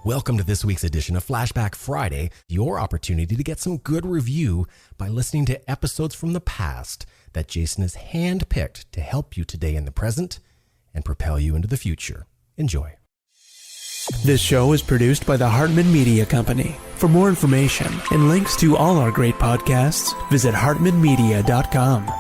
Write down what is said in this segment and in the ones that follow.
Welcome to this week's edition of Flashback Friday, your opportunity to get some good review by listening to episodes from the past that Jason has handpicked to help you today in the present and propel you into the future. Enjoy. This show is produced by the Hartman Media Company. For more information and links to all our great podcasts, visit hartmanmedia.com.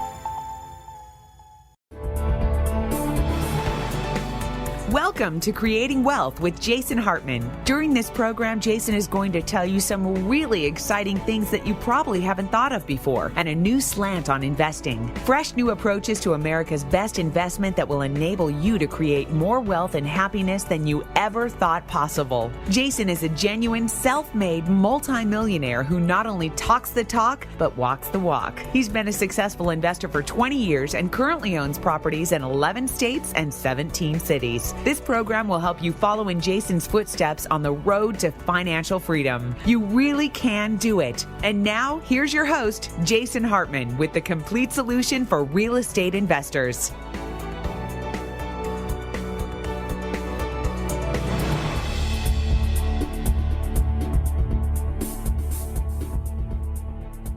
Welcome to Creating Wealth with Jason Hartman. During this program, Jason is going to tell you some really exciting things that you probably haven't thought of before and a new slant on investing. Fresh new approaches to America's best investment that will enable you to create more wealth and happiness than you ever thought possible. Jason is a genuine, self-made multimillionaire who not only talks the talk, but walks the walk. He's been a successful investor for 20 years and currently owns properties in 11 states and 17 cities. This program will help you follow in Jason's footsteps on the road to financial freedom. You really can do it. And now, here's your host, Jason Hartman, with the complete solution for real estate investors.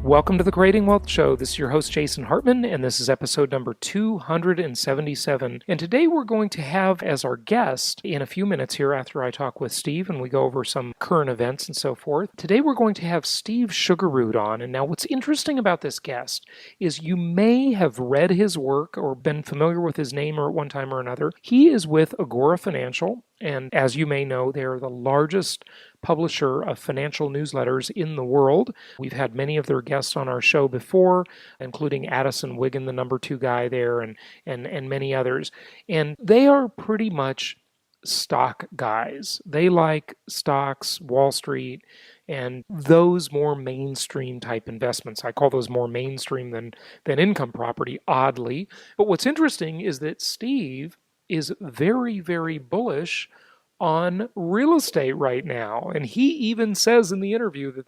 Welcome to the Creating Wealth Show. This is your host, Jason Hartman, and this is episode number 277. And today we're going to have as our guest, in a few minutes here after I talk with Steve and we go over some current events and so forth, today we're going to have Steve Sjuggerud on. And now what's interesting about this guest is you may have read his work or been familiar with his name or at one time or another. He is with Agora Financial. And as you may know, they're the largest publisher of financial newsletters in the world. We've had many of their guests on our show before, including Addison Wiggin, the number 2 guy there, and many others. And they are pretty much stock guys. They like stocks, Wall Street, and those more mainstream type investments. I call those more mainstream than income property, oddly. But what's interesting is that Steve is very, very bullish on real estate right now. And he even says in the interview that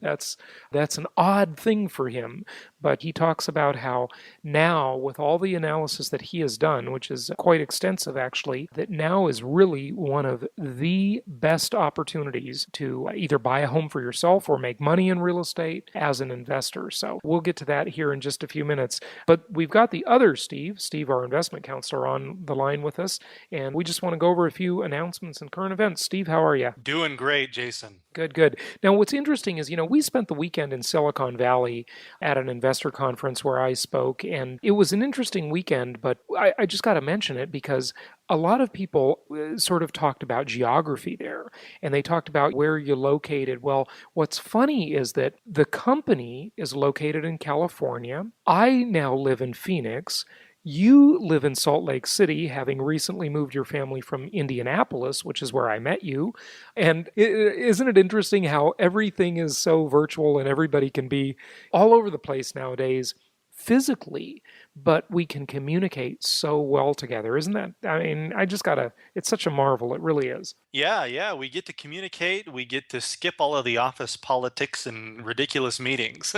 that's an odd thing for him. But he talks about how now, with all the analysis that he has done, which is quite extensive actually, that now is really one of the best opportunities to either buy a home for yourself or make money in real estate as an investor. So we'll get to that here in just a few minutes. But we've got the other Steve, our investment counselor, on the line with us. And we just want to go over a few announcements and current events. Steve, how are you? Doing great, Jason. Good. Now, what's interesting is, we spent the weekend in Silicon Valley at an investor conference where I spoke, and it was an interesting weekend, but I just got to mention it because a lot of people sort of talked about geography there, and they talked about where you're located. Well, what's funny is that the company is located in California. I now live in Phoenix. You live in Salt Lake City, having recently moved your family from Indianapolis, which is where I met you. And isn't it interesting how everything is so virtual and everybody can be all over the place nowadays physically, but we can communicate so well together, isn't that? I mean, it's such a marvel. It really is. Yeah, we get to communicate. We get to skip all of the office politics and ridiculous meetings.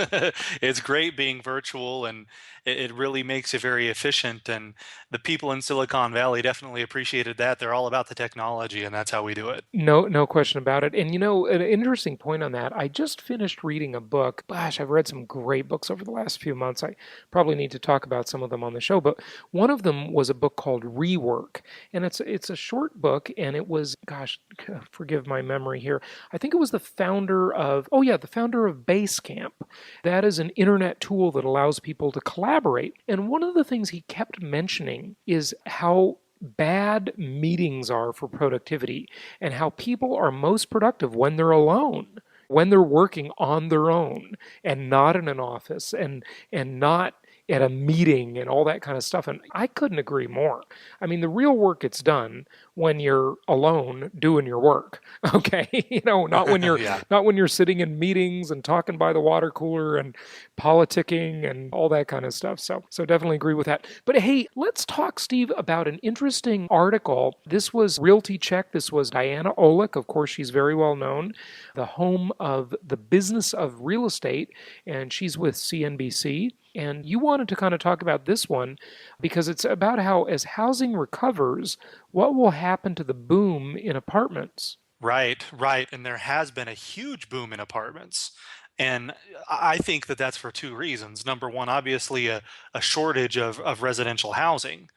It's great being virtual, and it really makes it very efficient. And the people in Silicon Valley definitely appreciated that. They're all about the technology, and that's how we do it. No question about it. And an interesting point on that, I just finished reading a book. Gosh, I've read some great books over the last few months. I probably need to talk about some of them on the show, but one of them was a book called Rework. And it's a short book, and it was, forgive my memory here, I think it was the founder of Basecamp. That is an internet tool that allows people to collaborate. And one of the things he kept mentioning is how bad meetings are for productivity and how people are most productive when they're alone, when they're working on their own and not in an office and not at a meeting and all that kind of stuff. And I couldn't agree more. I mean, the real work gets done when you're alone doing your work. Okay. Not when you're not when you're sitting in meetings and talking by the water cooler and politicking and all that kind of stuff. So definitely agree with that. But hey, let's talk, Steve, about an interesting article. This was Realty Check. This was Diana Olick. Of course, she's very well known, the home of the business of real estate, and she's with CNBC. And you wanted to kind of talk about this one because it's about how, as housing recovers, what will happen to the boom in apartments? Right, right. And there has been a huge boom in apartments. And I think that that's for two reasons. Number one, obviously a shortage of residential housing,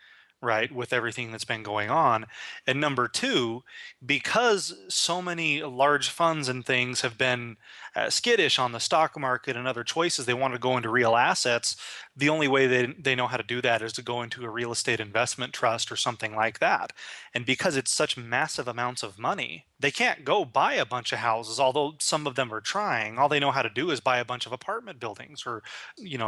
right, with everything that's been going on. And number two, because so many large funds and things have been skittish on the stock market and other choices, they want to go into real assets. The only way they know how to do that is to go into a real estate investment trust or something like that. And because it's such massive amounts of money, they can't go buy a bunch of houses, although some of them are trying. All they know how to do is buy a bunch of apartment buildings or,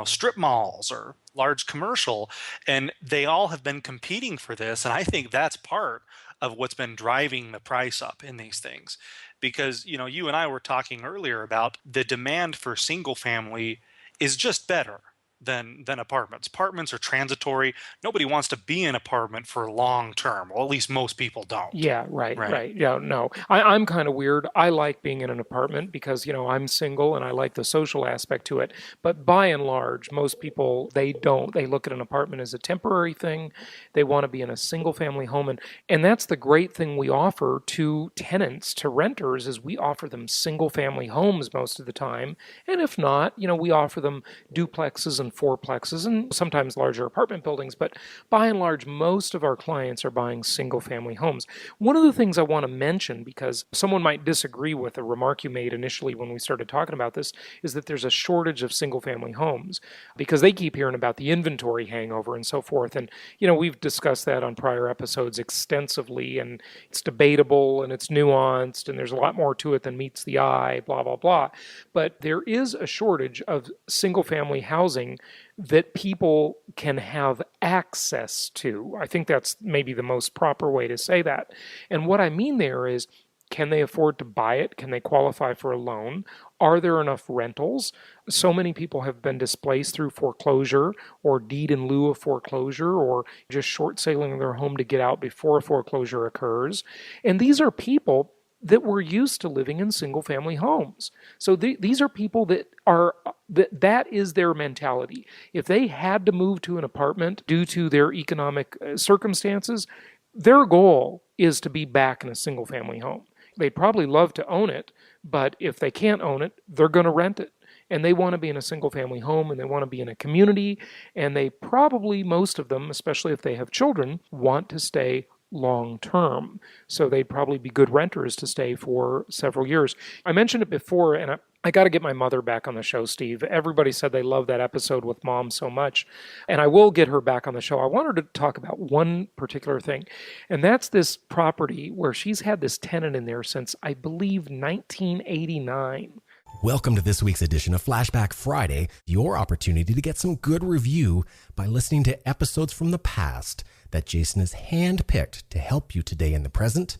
strip malls or large commercial. And they all have been competing for this. And I think that's part of what's been driving the price up in these things. Because, you and I were talking earlier about the demand for single family is just better than apartments. Apartments are transitory. Nobody wants to be in an apartment for long term. Well, at least most people don't. Yeah, right. Yeah, no. I'm kind of weird. I like being in an apartment because, I'm single and I like the social aspect to it. But by and large, most people, they don't. They look at an apartment as a temporary thing. They want to be in a single family home. And that's the great thing we offer to tenants, to renters, is we offer them single family homes most of the time. And if not, we offer them duplexes and fourplexes and sometimes larger apartment buildings. But by and large, most of our clients are buying single family homes. One of the things I want to mention, because someone might disagree with a remark you made initially when we started talking about this, is that there's a shortage of single family homes because they keep hearing about the inventory hangover and so forth. And, we've discussed that on prior episodes extensively, and it's debatable and it's nuanced and there's a lot more to it than meets the eye, blah, blah, blah. But there is a shortage of single family housing that people can have access to. I think that's maybe the most proper way to say that. And what I mean there is, can they afford to buy it? Can they qualify for a loan? Are there enough rentals? So many people have been displaced through foreclosure or deed in lieu of foreclosure or just short selling their home to get out before foreclosure occurs. And these are people that were used to living in single family homes. So these are people that is their mentality. If they had to move to an apartment due to their economic circumstances, their goal is to be back in a single family home. They'd probably love to own it, but if they can't own it, they're going to rent it. And they want to be in a single family home and they want to be in a community. And they probably, most of them, especially if they have children, want to stay long term. So they'd probably be good renters to stay for several years. I mentioned it before, and I got to get my mother back on the show, Steve. Everybody said they loved that episode with Mom so much, and I will get her back on the show. I want her to talk about one particular thing, and that's this property where she's had this tenant in there since, I believe, 1989. Welcome to this week's edition of Flashback Friday, your opportunity to get some good review by listening to episodes from the past that Jason has handpicked to help you today in the present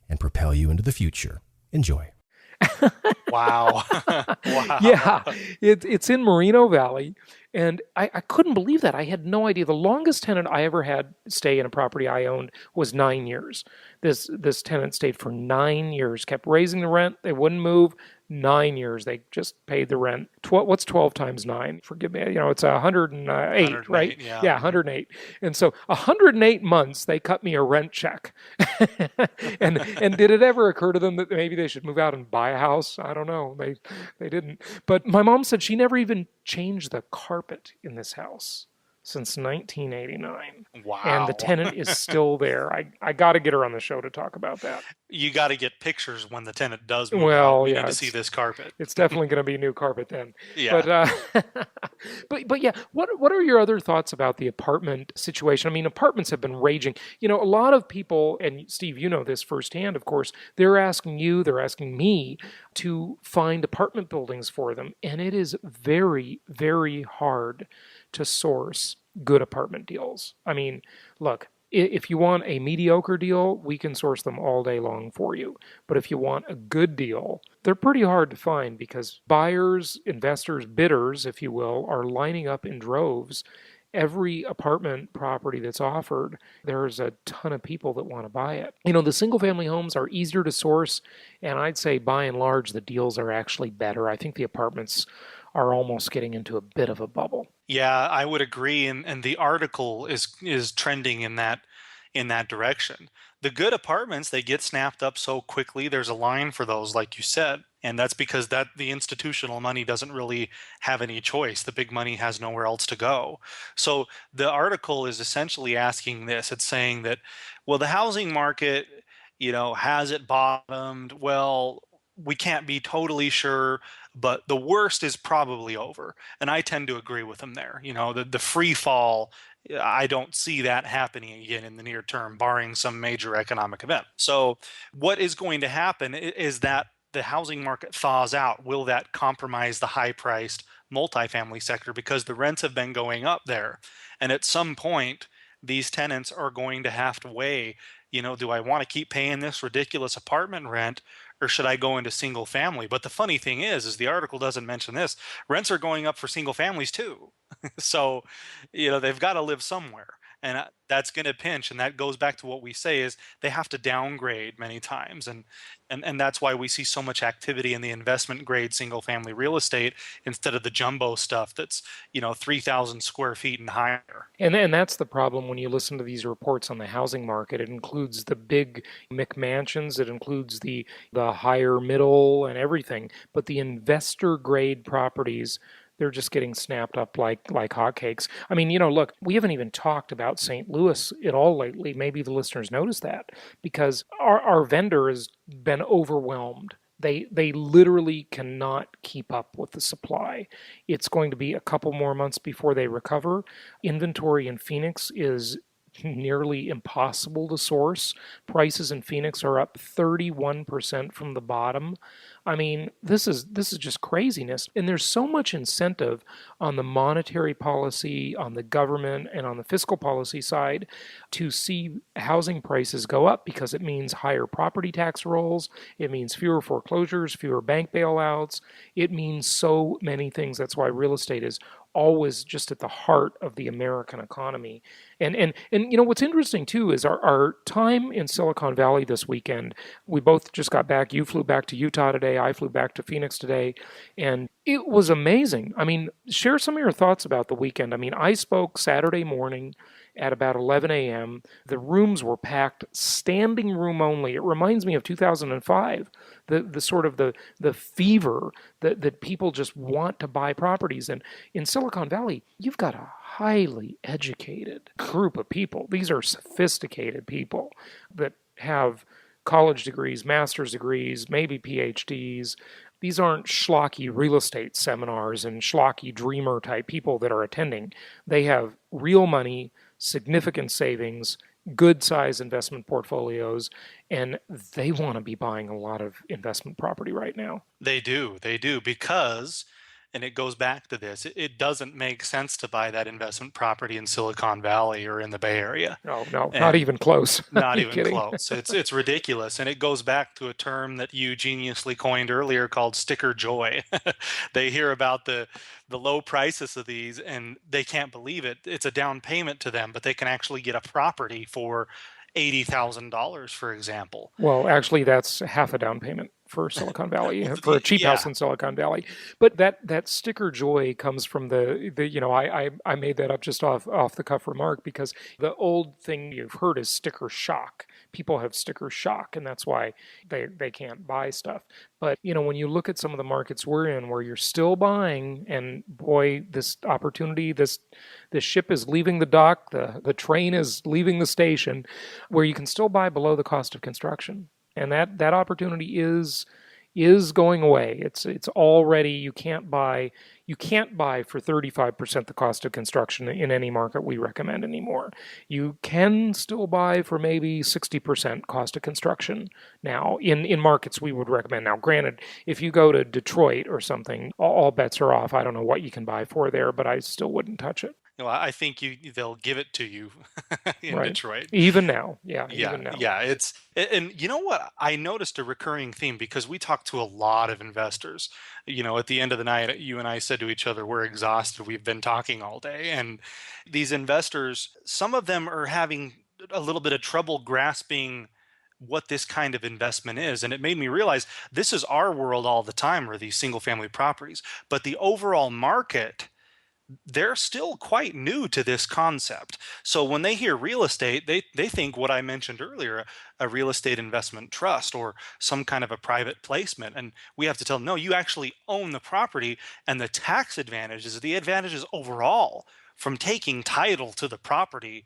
and propel you into the future. Enjoy. Wow. Wow. Yeah, it's in Moreno Valley, and I couldn't believe that. I had no idea. The longest tenant I ever had stay in a property I owned was 9 years. This tenant stayed for 9 years, kept raising the rent. They wouldn't move. 9 years. They just paid the rent. What's 12 times 9? Forgive me. It's 108, right? Yeah, 108. And so 108 months, they cut me a rent check. and did it ever occur to them that maybe they should move out and buy a house? I don't know. They didn't. But my mom said she never even changed the carpet in this house since 1989. Wow. And the tenant is still there. I got to get her on the show to talk about that. You got to get pictures when the tenant does move well, out. We yeah, need to see this carpet. It's definitely going to be new carpet then. Yeah. But yeah, what are your other thoughts about the apartment situation? I mean, apartments have been raging. A lot of people, and Steve, you know this firsthand, of course, they're asking me to find apartment buildings for them. And it is very, very hard to source good apartment deals. I mean, look, if you want a mediocre deal, we can source them all day long for you. But if you want a good deal, they're pretty hard to find because buyers, investors, bidders, if you will, are lining up in droves. Every apartment property that's offered, there's a ton of people that want to buy it. The single family homes are easier to source, and I'd say by and large, the deals are actually better. I think the apartments are almost getting into a bit of a bubble. Yeah, I would agree. And the article is trending in in that direction. The good apartments, they get snapped up so quickly. There's a line for those, like you said. And that's because that the institutional money doesn't really have any choice. The big money has nowhere else to go. So the article is essentially asking this. It's saying that, well, the housing market, has it bottomed? Well, we can't be totally sure, but the worst is probably over. And I tend to agree with them there. The free fall, I don't see that happening again in the near term, barring some major economic event. So what is going to happen is that the housing market thaws out. Will that compromise the high priced multifamily sector? Because the rents have been going up there. And at some point, these tenants are going to have to weigh, do I want to keep paying this ridiculous apartment rent, or should I go into single family? But the funny thing is the article doesn't mention this. Rents are going up for single families too. So, they've got to live somewhere. And that's going to pinch. And that goes back to what we say is they have to downgrade many times. And that's why we see so much activity in the investment grade single family real estate instead of the jumbo stuff that's, 3,000 square feet and higher. And that's the problem when you listen to these reports on the housing market. It includes the big McMansions, it includes the higher middle and everything. But the investor grade properties, they're just getting snapped up like hotcakes. I mean, look, we haven't even talked about St. Louis at all lately. Maybe the listeners noticed that because our vendor has been overwhelmed. They literally cannot keep up with the supply. It's going to be a couple more months before they recover. Inventory in Phoenix is nearly impossible to source. Prices in Phoenix are up 31% from the bottom. I mean, this is just craziness. And there's so much incentive on the monetary policy, on the government, and on the fiscal policy side to see housing prices go up because it means higher property tax rolls, it means fewer foreclosures, fewer bank bailouts, it means so many things. That's why real estate is always just at the heart of the American economy. And what's interesting too is our time in Silicon Valley this weekend. We both just got back. You flew back to Utah today. I flew back to Phoenix today. And it was amazing. I mean, share some of your thoughts about the weekend. I mean, I spoke Saturday morning at about 11 a.m. The rooms were packed, standing room only. It reminds me of 2005, the sort of the fever that people just want to buy properties. And in Silicon Valley, you've got a highly educated group of people. These are sophisticated people that have college degrees, master's degrees, maybe PhDs. These aren't schlocky real estate seminars and schlocky dreamer type people that are attending. They have real money, significant savings, good size investment portfolios, and they want to be buying a lot of investment property right now. They do, because, and it goes back to this, it doesn't make sense to buy that investment property in Silicon Valley or in the Bay Area. No, not even close. Not even close. It's ridiculous. And it goes back to a term that you geniusly coined earlier called sticker joy. They hear about the low prices of these and they can't believe it. It's a down payment to them, but they can actually get a property for $80,000, for example. Well, actually, that's half a down payment for Silicon Valley, for a cheap house in Silicon Valley. But that sticker joy comes from I made that up just off the cuff remark because the old thing you've heard is sticker shock. People have sticker shock, and that's why they can't buy stuff. But, when you look at some of the markets we're in where you're still buying, and boy, this opportunity, this ship is leaving the dock, the train is leaving the station, where you can still buy below the cost of construction. And that opportunity is going away. It's already you can't buy for 35% the cost of construction in any market we recommend anymore. You can still buy for maybe 60% cost of construction now in markets we would recommend. Now, granted, if you go to Detroit or something, all bets are off. I don't know what you can buy for there, but I still wouldn't touch it. I think they'll give it to you in Detroit. Even now. Even now. Yeah. And you know what? I noticed a recurring theme because we talk to a lot of investors. At the end of the night, you and I said to each other, we're exhausted. We've been talking all day. And these investors, some of them are having a little bit of trouble grasping what this kind of investment is. And it made me realize this is our world all the time, are these single family properties. But the overall market they're still quite new to this concept. So when they hear real estate, they think what I mentioned earlier, a real estate investment trust or some kind of a private placement. And we have to tell them, no, you actually own the property, and the tax advantages, the advantages overall from taking title to the property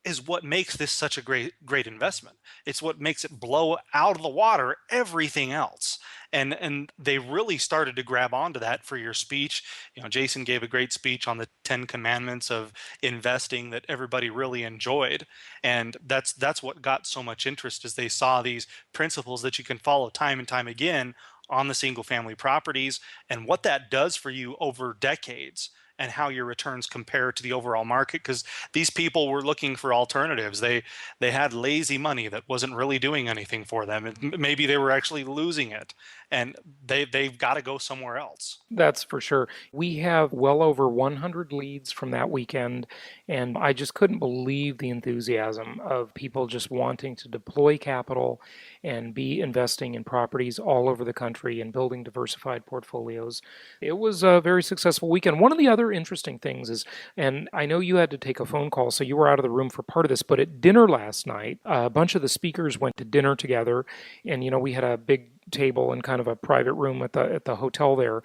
is what makes this such a great investment. It's what makes it blow out of the water everything else. And they really started to grab onto that for your speech. Jason gave a great speech on the 10 commandments of investing that everybody really enjoyed. And that's what got so much interest, is they saw these principles that you can follow time and time again on the single family properties, and what that does for you over decades, and how your returns compare to the overall market. Because these people were looking for alternatives. They had lazy money that wasn't really doing anything for them. Maybe they were actually losing it, and they've got to go somewhere else. That's for sure. We have well over 100 leads from that weekend, and I just couldn't believe the enthusiasm of people just wanting to deploy capital and be investing in properties all over the country and building diversified portfolios. It was a very successful weekend. One of the other interesting things is, and I know you had to take a phone call, so you were out of the room for part of this, but at dinner last night, a bunch of the speakers went to dinner together, and we had a big table in kind of a private room at the hotel there,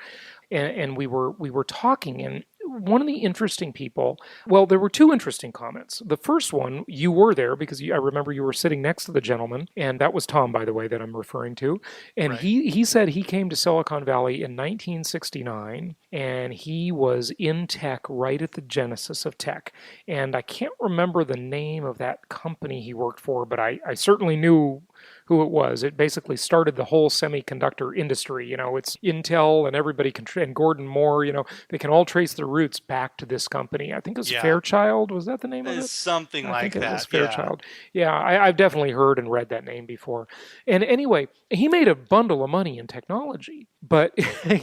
and we were talking, and one of the interesting people, well, there were two interesting comments. The first one, you were there because I remember you were sitting next to the gentleman, and that was Tom, by the way, that I'm referring to. And Right. he said he came to Silicon Valley in 1969, and he was in tech right at the genesis of tech. And I can't remember the name of that company he worked for, but I certainly knew who it was. It basically started the whole semiconductor industry. It's Intel and everybody and Gordon Moore, they can all trace their roots back to this company. I think it was Yeah. Fairchild. Was that the name of it? It's something I like think it was that. Yeah. Fairchild. Yeah, I've definitely heard and read that name before. And anyway, he made a bundle of money in technology. But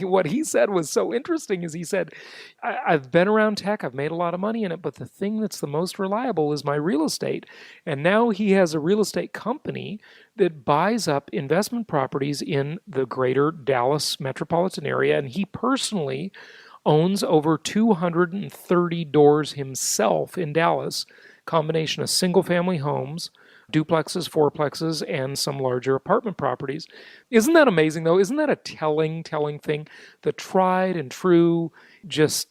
what he said was so interesting is he said, I've been around tech, I've made a lot of money in it, but the thing that's the most reliable is my real estate. And now he has a real estate company that buys up investment properties in the greater Dallas metropolitan area. And he personally owns over 230 doors himself in Dallas, combination of single-family homes, duplexes, fourplexes, and some larger apartment properties. Isn't that amazing, though? Isn't that a telling thing? The tried and true, just,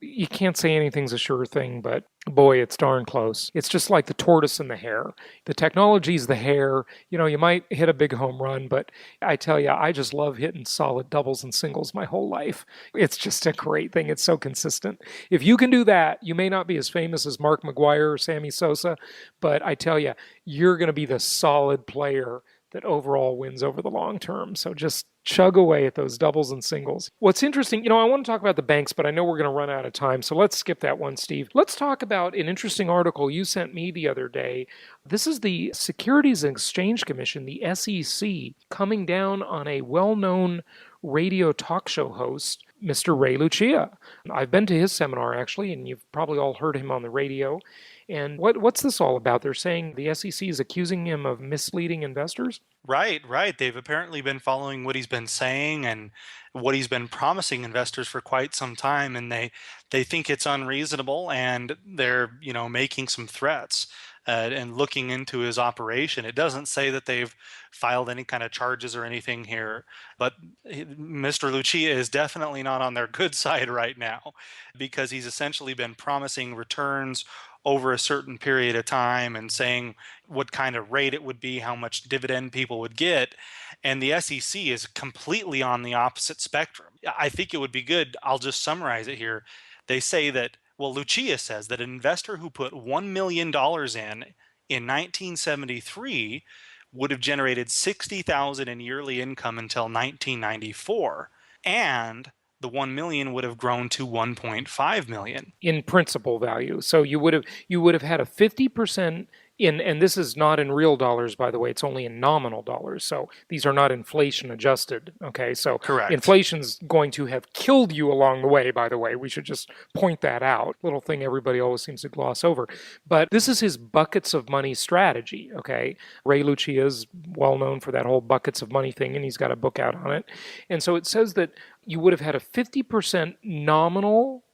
you can't say anything's a sure thing, but boy, it's darn close. It's just like the tortoise and the hare. The technology's the hare. You might hit a big home run, but I tell you, I just love hitting solid doubles and singles my whole life. It's just a great thing. It's so consistent. If you can do that, you may not be as famous as Mark McGwire or Sammy Sosa, but I tell you, you're going to be the solid player that overall wins over the long term. So just chug away at those doubles and singles. What's interesting, I want to talk about the banks, but I know we're going to run out of time. So let's skip that one, Steve. Let's talk about an interesting article you sent me the other day. This is the Securities and Exchange Commission, the SEC, coming down on a well-known radio talk show host, Mr. Ray Lucia. I've been to his seminar, actually, and you've probably all heard him on the radio. And what's this all about? They're saying the SEC is accusing him of misleading investors? Right. They've apparently been following what he's been saying and what he's been promising investors for quite some time, and they think it's unreasonable, and they're making some threats and looking into his operation. It doesn't say that they've filed any kind of charges or anything here, but Mr. Lucia is definitely not on their good side right now, because he's essentially been promising returns over a certain period of time and saying what kind of rate it would be, how much dividend people would get. And the SEC is completely on the opposite spectrum. I think it would be good. I'll just summarize it here. They say that, Lucia says that an investor who put $1 million in 1973 would have generated $60,000 in yearly income until 1994. And the 1 million would have grown to 1.5 million in principal value. So you would have had a 50% and this is not in real dollars, by the way, it's only in nominal dollars. So these are not inflation adjusted. Okay. So Correct. Inflation's going to have killed you along the way, by the way. We should just point that out. Little thing everybody always seems to gloss over. But this is his buckets of money strategy. Okay. Ray Lucia is well known for that whole buckets of money thing, and he's got a book out on it. And so it says that you would have had a 50% nominal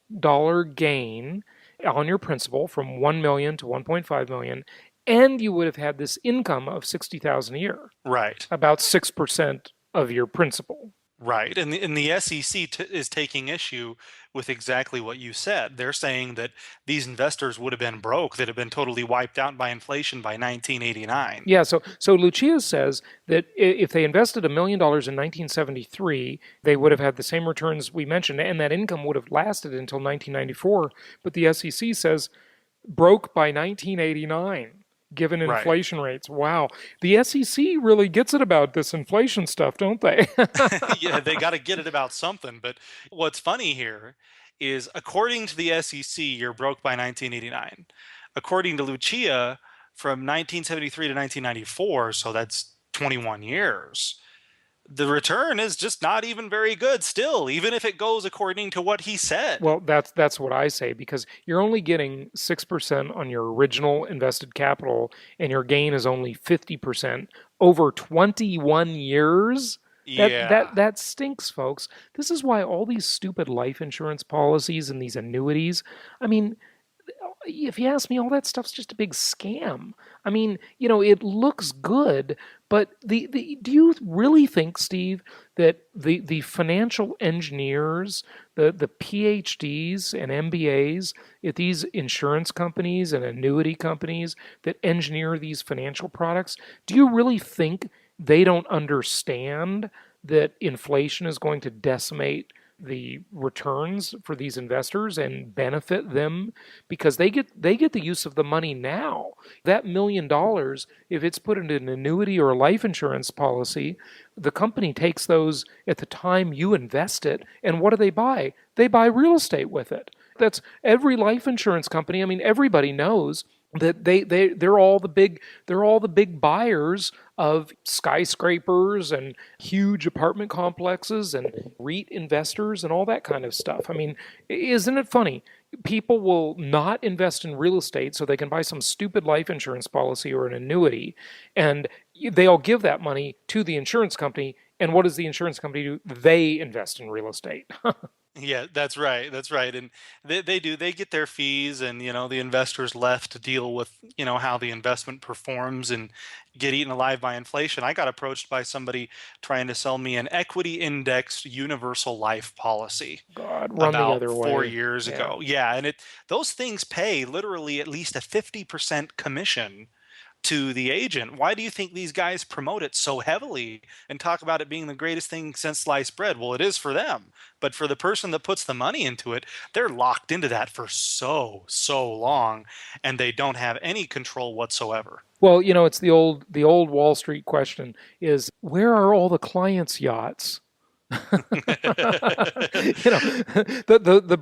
gain on your principal from 1 million to 1.5 million, and you would have had this income of 60,000 a year, Right. about 6% of your principal. Right. And the SEC is taking issue with exactly what you said. They're saying that these investors would have been broke, that have been totally wiped out by inflation by 1989. Yeah, so Lucia says that if they invested $1 million in 1973, they would have had the same returns we mentioned, and that income would have lasted until 1994. But the SEC says broke by 1989. Given inflation rates. Wow. The SEC really gets it about this inflation stuff, don't they? Yeah, they got to get it about something. But what's funny here is, according to the SEC, you're broke by 1989. According to Lucia, from 1973 to 1994, so that's 21 years, the return is just not even very good still, even if it goes according to what he said. Well, that's what I say, because you're only getting 6% on your original invested capital, and your gain is only 50% over 21 years. That stinks, folks. This is why all these stupid life insurance policies and these annuities, I mean, if you ask me, all that stuff's just a big scam. I mean, it looks good, but do you really think, Steve, that the financial engineers, the PhDs and MBAs at these insurance companies and annuity companies that engineer these financial products, do you really think they don't understand that inflation is going to decimate the returns for these investors and benefit them, because they get the use of the money now? That $1 million, if it's put into an annuity or a life insurance policy, the company takes those at the time you invest it, and what do they buy? They buy real estate with it. That's every life insurance company. I mean, everybody knows that they're all the big buyers of skyscrapers and huge apartment complexes and REIT investors and all that kind of stuff. I mean, isn't it funny? People will not invest in real estate so they can buy some stupid life insurance policy or an annuity, and they'll give that money to the insurance company. And what does the insurance company do? They invest in real estate. Yeah, that's right. That's right. And they do. They get their fees, and the investors left to deal with how the investment performs and get eaten alive by inflation. I got approached by somebody trying to sell me an equity indexed universal life policy God, run the about other way. 4 years ago. Yeah, and those things pay literally at least a 50% commission to the agent. Why do you think these guys promote it so heavily and talk about it being the greatest thing since sliced bread? Well, it is for them, but for the person that puts the money into it, they're locked into that for so long, and they don't have any control whatsoever. Well, it's the old Wall Street question is, where are all the clients' yachts? The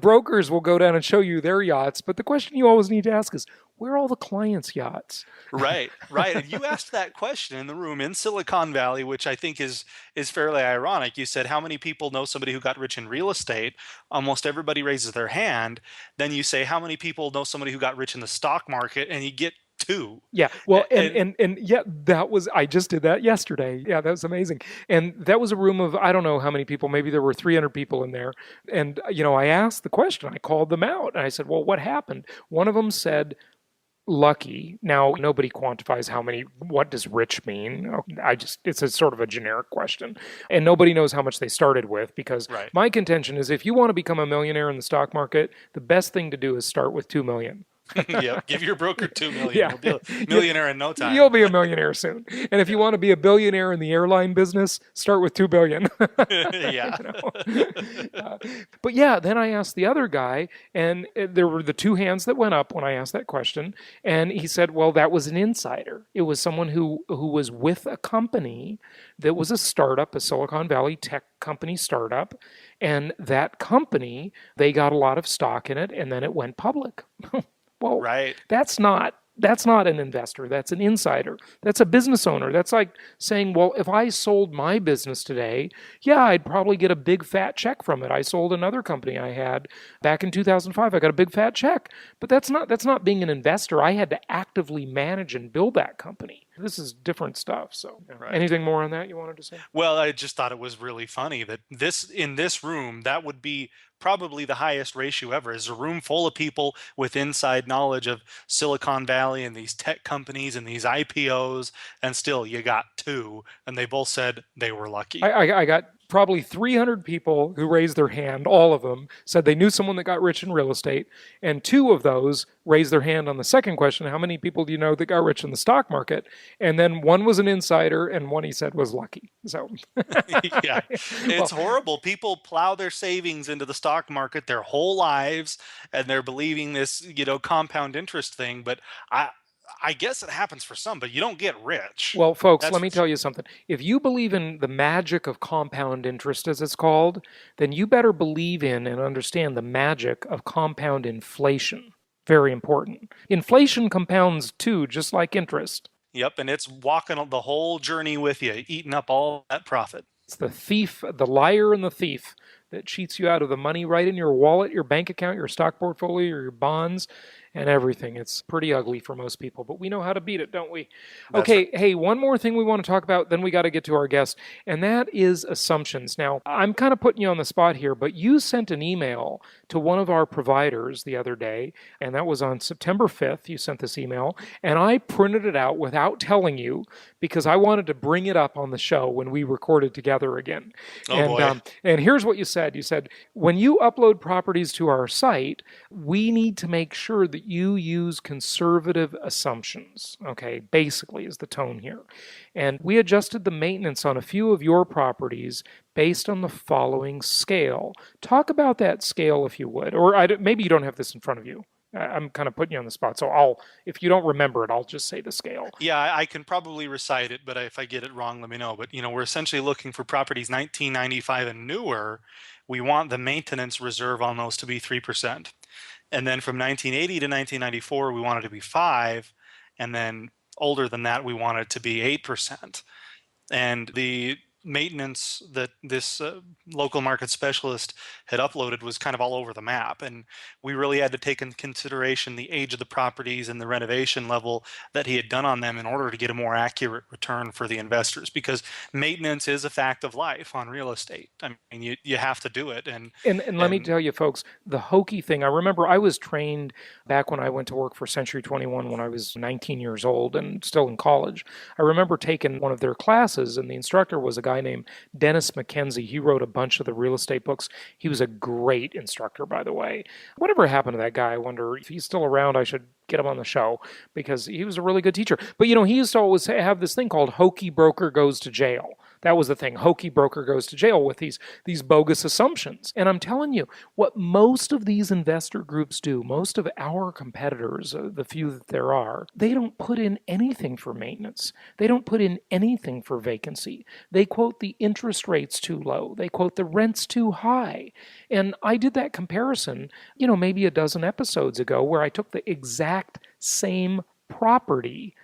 brokers will go down and show you their yachts, but the question you always need to ask is, where are all the clients' yachts? Right. And you asked that question in the room in Silicon Valley, which I think is fairly ironic. You said, how many people know somebody who got rich in real estate? Almost everybody raises their hand. Then you say, how many people know somebody who got rich in the stock market? And you get 2. Yeah. Well, and yeah, I just did that yesterday. Yeah, that was amazing. And that was a room of, I don't know how many people, maybe there were 300 people in there. And, I asked the question, I called them out, and I said, well, what happened? One of them said, lucky. Now, nobody quantifies what does rich mean? It's a sort of a generic question. And nobody knows how much they started with, because my contention is, if you want to become a millionaire in the stock market, the best thing to do is start with 2 million. Yeah, give your broker $2 million. Yeah. You'll be a millionaire in no time. You'll be a millionaire soon. And if you want to be a billionaire in the airline business, start with $2 billion. Yeah. But yeah, then I asked the other guy, and there were the 2 hands that went up when I asked that question, and he said, well, that was an insider. It was someone who was with a company that was a startup, a Silicon Valley tech company startup, and that company, they got a lot of stock in it, and then it went public. Well, that's not an investor. That's an insider. That's a business owner. That's like saying, well, if I sold my business today, yeah, I'd probably get a big fat check from it. I sold another company I had back in 2005. I got a big fat check. But that's not being an investor. I had to actively manage and build that company. This is different stuff. So Right. Anything more on that you wanted to say? Well, I just thought it was really funny that in this room, that would be probably the highest ratio ever, is a room full of people with inside knowledge of Silicon Valley and these tech companies and these IPOs, and still you got two, and they both said they were lucky. I got probably 300 people who raised their hand. All of them said they knew someone that got rich in real estate, and two of those raised their hand on the second question, how many people do you know that got rich in the stock market? And then one was an insider, and one, he said, was lucky. So Yeah, it's horrible. People plow their savings into the stock market their whole lives, and they're believing this, compound interest thing. But I guess it happens for some, but you don't get rich. Well, folks, let me tell you something. If you believe in the magic of compound interest, as it's called, then you better believe in and understand the magic of compound inflation. Very important. Inflation compounds too, just like interest. Yep, and it's walking the whole journey with you, eating up all that profit. It's the thief, the liar and the thief that cheats you out of the money right in your wallet, your bank account, your stock portfolio, your bonds, and everything. It's pretty ugly for most people, but we know how to beat it, don't we? Okay, hey, one more thing we want to talk about, then we got to get to our guest, and that is assumptions. Now, I'm kind of putting you on the spot here, but you sent an email to one of our providers the other day, and that was on September 5th. You sent this email, and I printed it out without telling you because I wanted to bring it up on the show when we recorded together again. And here's what you said. You said, when you upload properties to our site, we need to make sure that you use conservative assumptions, okay, basically is the tone here. And we adjusted the maintenance on a few of your properties based on the following scale. Talk about that scale if you would, or maybe you don't have this in front of you. I'm kind of putting you on the spot, so if you don't remember it, I'll just say the scale. Yeah, I can probably recite it, but if I get it wrong, let me know. But, we're essentially looking for properties 1995 and newer. We want the maintenance reserve on those to be 3%. And then from 1980 to 1994, we want it to be 5%. And then older than that, we want it to be 8%. And the maintenance that this local market specialist had uploaded was kind of all over the map, and we really had to take into consideration the age of the properties and the renovation level that he had done on them in order to get a more accurate return for the investors, because maintenance is a fact of life on real estate. I mean, you have to do it. And let me tell you, folks, the hokey thing, I remember I was trained back when I went to work for Century 21 when I was 19 years old and still in college. I remember taking one of their classes, and the instructor was a guy named Dennis McKenzie. He wrote a bunch of the real estate books. He was a great instructor, by the way. Whatever happened to that guy? I wonder if he's still around. I should get him on the show because he was a really good teacher. But he used to always have this thing called hokey broker goes to jail. That was the thing. Hokey broker goes to jail with these bogus assumptions. And I'm telling you, what most of these investor groups do, most of our competitors, the few that there are, they don't put in anything for maintenance. They don't put in anything for vacancy. They quote the interest rates too low. They quote the rents too high. And I did that comparison, maybe a dozen episodes ago, where I took the exact same property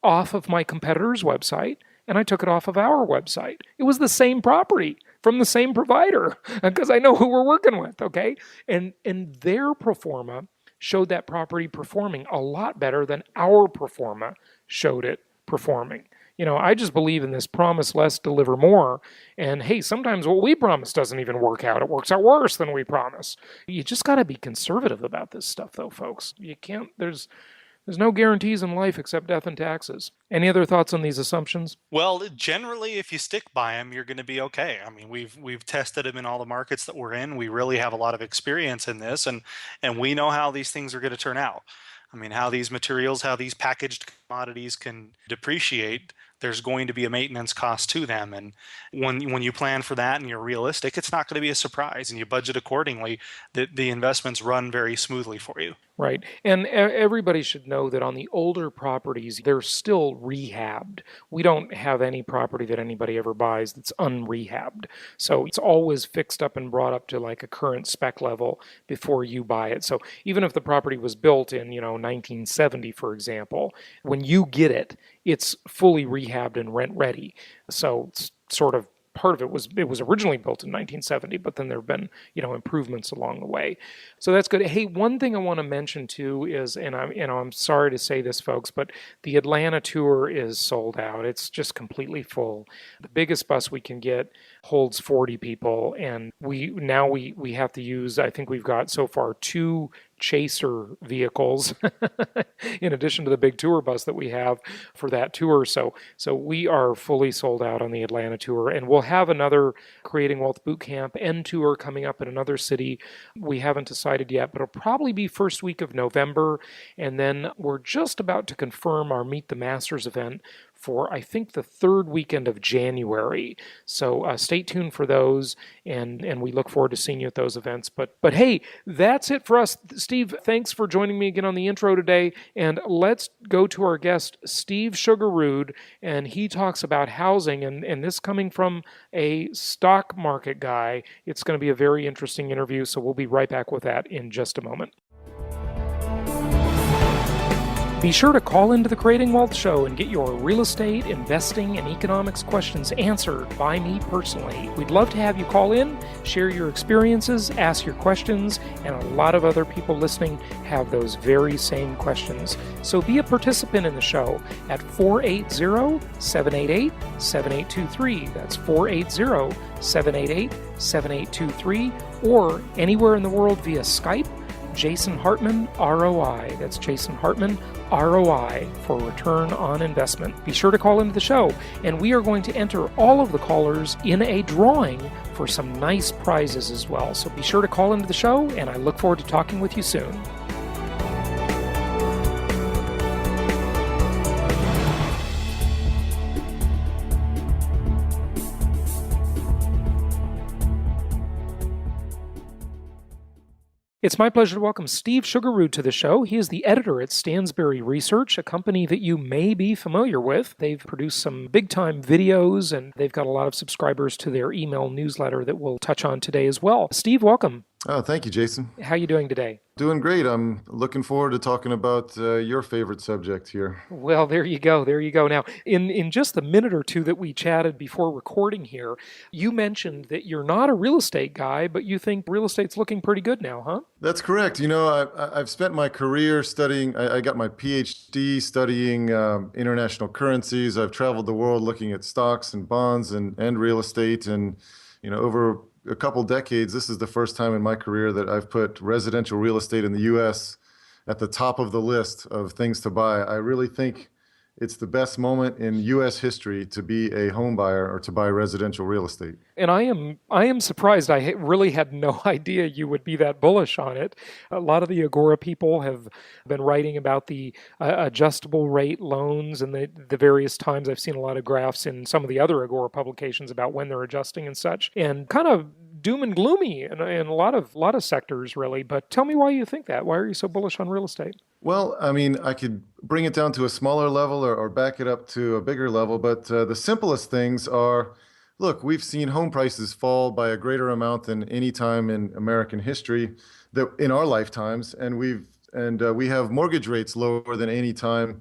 off of my competitor's website, and I took it off of our website. It was the same property from the same provider because I know who we're working with, okay? And their pro forma showed that property performing a lot better than our pro forma showed it performing. I just believe in this promise less, deliver more. And hey, sometimes what we promise doesn't even work out. It works out worse than we promise. You just got to be conservative about this stuff, though, folks. You can't, there's no guarantees in life except death and taxes. Any other thoughts on these assumptions? Well, generally, if you stick by them, you're going to be okay. I mean, we've tested them in all the markets that we're in. We really have a lot of experience in this, and we know how these things are going to turn out. I mean, how these materials, how these packaged commodities can depreciate. There's going to be a maintenance cost to them. And when you plan for that and you're realistic, it's not going to be a surprise, and you budget accordingly, the investments run very smoothly for you. Right. And everybody should know that on the older properties, they're still rehabbed. We don't have any property that anybody ever buys that's unrehabbed. So it's always fixed up and brought up to like a current spec level before you buy it. So even if the property was built in, 1970, for example, when you get it, it's fully rehabbed and rent ready. So it's sort of part of it was originally built in 1970, but then there have been, improvements along the way. So that's good. Hey, one thing I want to mention too is, and I'm sorry to say this, folks, but the Atlanta tour is sold out. It's just completely full. The biggest bus we can get holds 40 people, and we have to use, I think we've got so far 2 chaser vehicles in addition to the big tour bus that we have for that tour. So we are fully sold out on the Atlanta tour, and we'll have another Creating Wealth Bootcamp and tour coming up in another city. We haven't decided yet, but it'll probably be first week of November, and then we're just about to confirm our Meet the Masters event for, I think, the 3rd weekend of January. So stay tuned for those, and we look forward to seeing you at those events. But hey, that's it for us. Steve, thanks for joining me again on the intro today, and let's go to our guest, Steve Sjuggerrud, and he talks about housing, and this coming from a stock market guy. It's going to be a very interesting interview, so we'll be right back with that in just a moment. Be sure to call into the Creating Wealth Show and get your real estate, investing, and economics questions answered by me personally. We'd love to have you call in, share your experiences, ask your questions, and a lot of other people listening have those very same questions. So be a participant in the show at 480-788-7823. That's 480-788-7823, or anywhere in the world via Skype. Jason Hartman, ROI. That's Jason Hartman, ROI, for return on investment. Be sure to call into the show, and we are going to enter all of the callers in a drawing for some nice prizes as well. So be sure to call into the show, and I look forward to talking with you soon. It's my pleasure to welcome Steve Sjuggerrud to the show. He is the editor at Stansberry Research, a company that you may be familiar with. They've produced some big-time videos, and they've got a lot of subscribers to their email newsletter that we'll touch on today as well. Steve, welcome. Oh, thank you, Jason. How are you doing today? Doing great. I'm looking forward to talking about your favorite subject here. Well, there you go. There you go. Now, in just the minute or two that we chatted before recording here, you mentioned that you're not a real estate guy, but you think real estate's looking pretty good now, huh? That's correct. I've spent my career studying. I got my PhD studying international currencies. I've traveled the world looking at stocks and bonds and real estate. And, over a couple decades, this is the first time in my career that I've put residential real estate in the U.S. at the top of the list of things to buy. I really think it's the best moment in U.S. history to be a home buyer or to buy residential real estate. And I am surprised. I really had no idea you would be that bullish on it. A lot of the Agora people have been writing about the adjustable rate loans and the various times. I've seen a lot of graphs in some of the other Agora publications about when they're adjusting and such, and kind of doom and gloomy in a lot of sectors, really. But tell me why you think that. Why are you so bullish on real estate? Well, I could bring it down to a smaller level or back it up to a bigger level, but the simplest things are, look, we've seen home prices fall by a greater amount than any time in American history in our lifetimes, and we have mortgage rates lower than any time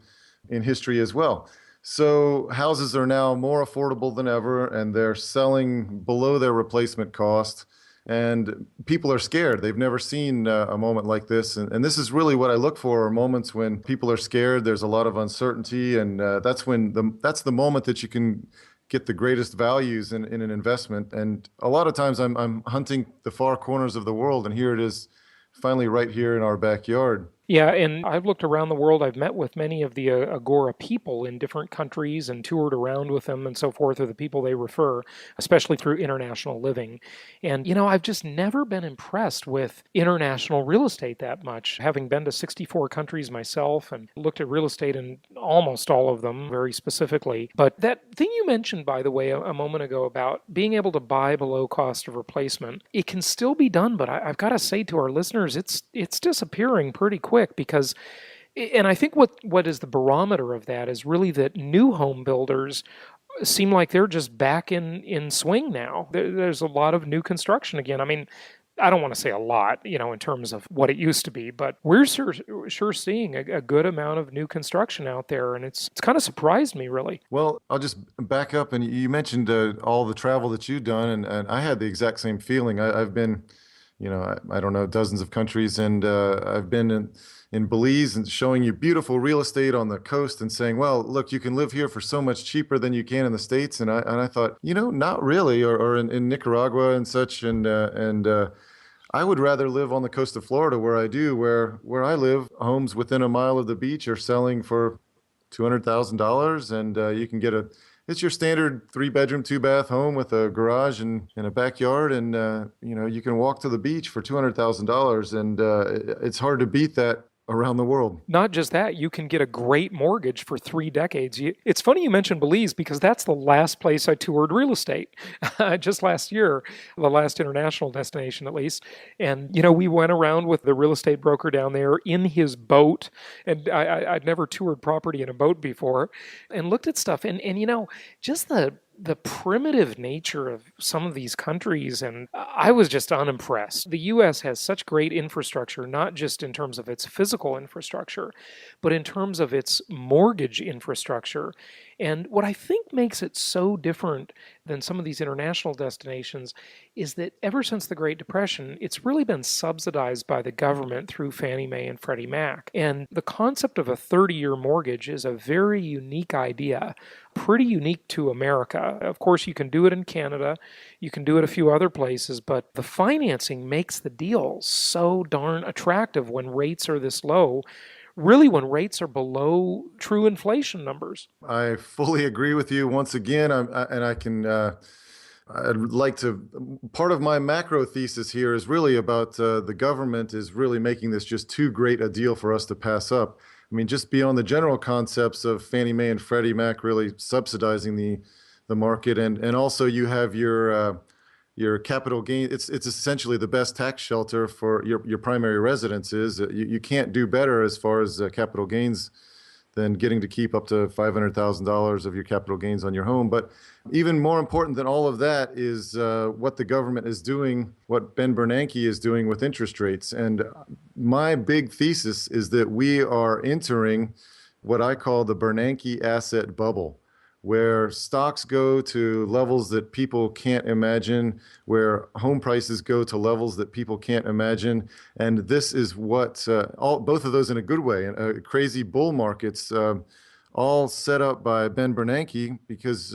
in history as well. So houses are now more affordable than ever, and they're selling below their replacement cost. And people are scared. They've never seen a moment like this. And this is really what I look for, are moments when people are scared. There's a lot of uncertainty. And that's the moment that you can get the greatest values in an investment. And a lot of times I'm hunting the far corners of the world, and here it is finally right here in our backyard. Yeah, and I've looked around the world. I've met with many of the Agora people in different countries and toured around with them and so forth, or the people they refer, especially through International Living. And, I've just never been impressed with international real estate that much, having been to 64 countries myself and looked at real estate in almost all of them very specifically. But that thing you mentioned, by the way, a moment ago about being able to buy below cost of replacement, it can still be done, but I've got to say to our listeners, it's disappearing pretty quick. Because, and I think what is the barometer of that is really that new home builders seem like they're just back in swing now. There's a lot of new construction again. I don't want to say a lot, in terms of what it used to be, but we're sure seeing a good amount of new construction out there, and it's kind of surprised me, really. Well, I'll just back up, and you mentioned all the travel that you've done, and I had the exact same feeling. I've been, I don't know, dozens of countries, and I've been in Belize and showing you beautiful real estate on the coast and saying, well, look, you can live here for so much cheaper than you can in the States. And I thought, not really, or in Nicaragua and such, and I would rather live on the coast of Florida where I live. Homes within a mile of the beach are selling for $200,000, and you can get it's your standard 3-bedroom, 2-bath home with a garage and a backyard, and you can walk to the beach for $200,000, and it's hard to beat that around the world. Not just that, you can get a great mortgage for 3 decades. It's funny you mentioned Belize, because that's the last place I toured real estate just last year, the last international destination at least. And, we went around with the real estate broker down there in his boat, and I'd never toured property in a boat before, and looked at stuff. And just the primitive nature of some of these countries, and I was just unimpressed. The U.S. has such great infrastructure, not just in terms of its physical infrastructure, but in terms of its mortgage infrastructure. And what I think makes it so different than some of these international destinations is that ever since the Great Depression, it's really been subsidized by the government through Fannie Mae and Freddie Mac. And the concept of a 30-year mortgage is a very unique idea, pretty unique to America. Of course, you can do it in Canada, you can do it a few other places, but the financing makes the deal so darn attractive when rates are this low. Really, when rates are below true inflation numbers. I fully agree with you once again. I'd like to, part of my macro thesis here is really about the government is really making this just too great a deal for us to pass up. I mean, just beyond the general concepts of Fannie Mae and Freddie Mac really subsidizing the market, and also you have your capital gain. It's essentially the best tax shelter for your primary residences. You can't do better as far as capital gains than getting to keep up to $500,000 of your capital gains on your home. But even more important than all of that is what the government is doing, what Ben Bernanke is doing with interest rates. And my big thesis is that we are entering what I call the Bernanke Asset Bubble, where stocks go to levels that people can't imagine, where home prices go to levels that people can't imagine. And this is what, both of those in a good way, crazy bull markets, all set up by Ben Bernanke, because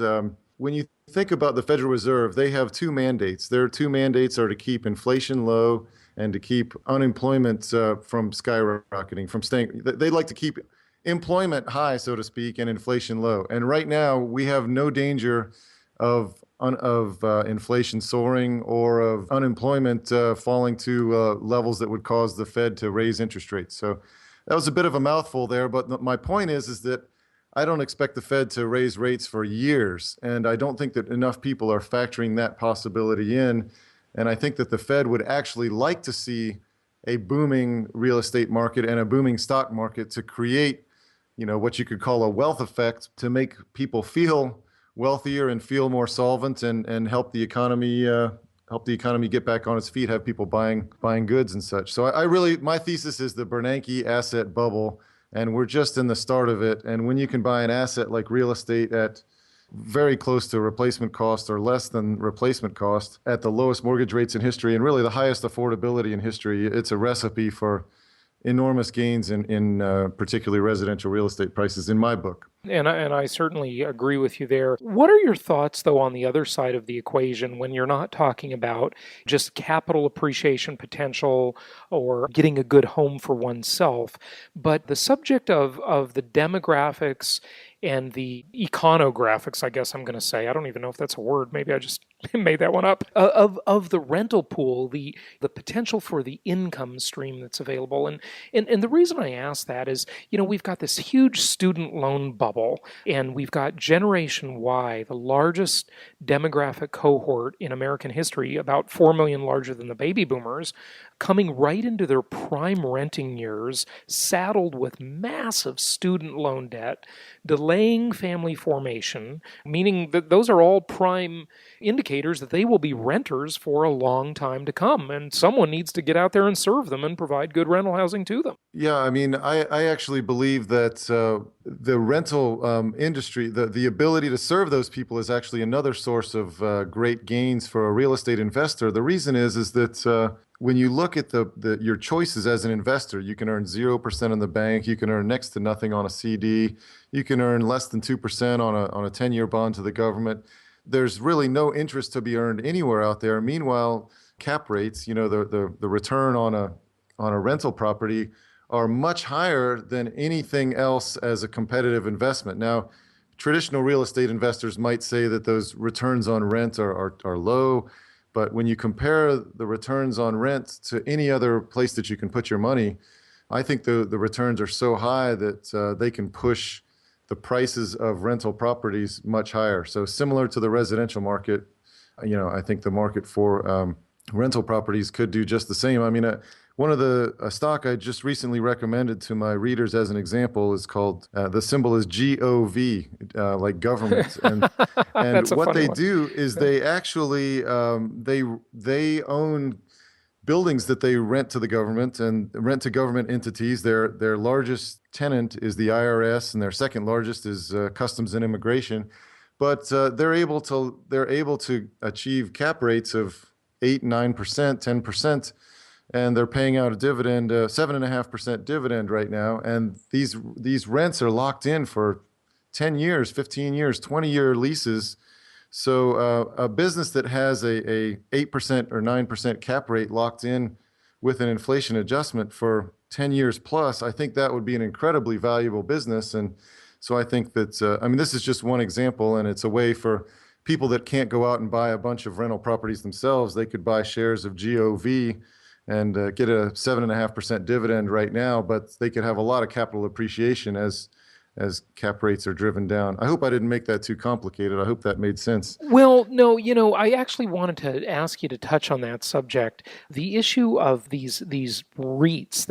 when you think about the Federal Reserve, they have 2 mandates. Their 2 mandates are to keep inflation low and to keep unemployment from skyrocketing, from staying. They like to keep employment high, so to speak, and inflation low. And right now, we have no danger of inflation soaring or of unemployment falling to levels that would cause the Fed to raise interest rates. So that was a bit of a mouthful there, but my point is that I don't expect the Fed to raise rates for years, and I don't think that enough people are factoring that possibility in. And I think that the Fed would actually like to see a booming real estate market and a booming stock market to create what you could call a wealth effect, to make people feel wealthier and feel more solvent, and help the economy get back on its feet, have people buying goods and such. So my thesis is the Bernanke Asset Bubble, and we're just in the start of it. And when you can buy an asset like real estate at very close to replacement cost or less than replacement cost at the lowest mortgage rates in history and really the highest affordability in history, it's a recipe for enormous gains in particularly residential real estate prices in my book. And I certainly agree with you there. What are your thoughts, though, on the other side of the equation when you're not talking about just capital appreciation potential or getting a good home for oneself, but the subject of the demographics and the econographics, I guess I'm going to say. I don't even know if that's a word. Maybe I just made that one up. Of the rental pool, the potential for the income stream that's available. And the reason I ask that is, we've got this huge student loan bubble, and we've got Generation Y, the largest demographic cohort in American history, about 4 million larger than the baby boomers, coming right into their prime renting years, saddled with massive student loan debt, delayed delaying family formation, meaning that those are all prime indicators that they will be renters for a long time to come, and someone needs to get out there and serve them and provide good rental housing to them. Yeah, I mean, I actually believe that the rental industry, the ability to serve those people is actually another source of great gains for a real estate investor. The reason is that when you look at your choices as an investor, you can earn 0% in the bank, you can earn next to nothing on a CD, you can earn less than 2% on a 10-year bond to the government. There's really no interest to be earned anywhere out there. Meanwhile, cap rates, the return on a rental property are much higher than anything else as a competitive investment. Now, traditional real estate investors might say that those returns on rent are low, but when you compare the returns on rent to any other place that you can put your money, I think the returns are so high that they can push the prices of rental properties much higher. So similar to the residential market, I think the market for rental properties could do just the same. I mean, one of a stock I just recently recommended to my readers as an example is called, the symbol is GOV, like government. And what they do is they actually, they own buildings that they rent to the government and rent to government entities. Their largest tenant is the IRS, and their second largest is Customs and Immigration. But they're able to achieve cap rates of 8%, 9%, 10%. And they're paying out a dividend, 7.5% dividend right now. And these rents are locked in for 10 years, 15 years, 20-year leases. So a business that has a 8% or 9% cap rate locked in with an inflation adjustment for 10 years plus, I think that would be an incredibly valuable business. And so I think that, this is just one example, and it's a way for people that can't go out and buy a bunch of rental properties themselves. They could buy shares of GOV and get a 7.5% dividend right now, but they could have a lot of capital appreciation as cap rates are driven down. I hope I didn't make that too complicated. I hope that made sense. Well, no, I actually wanted to ask you to touch on that subject. The issue of these REITs.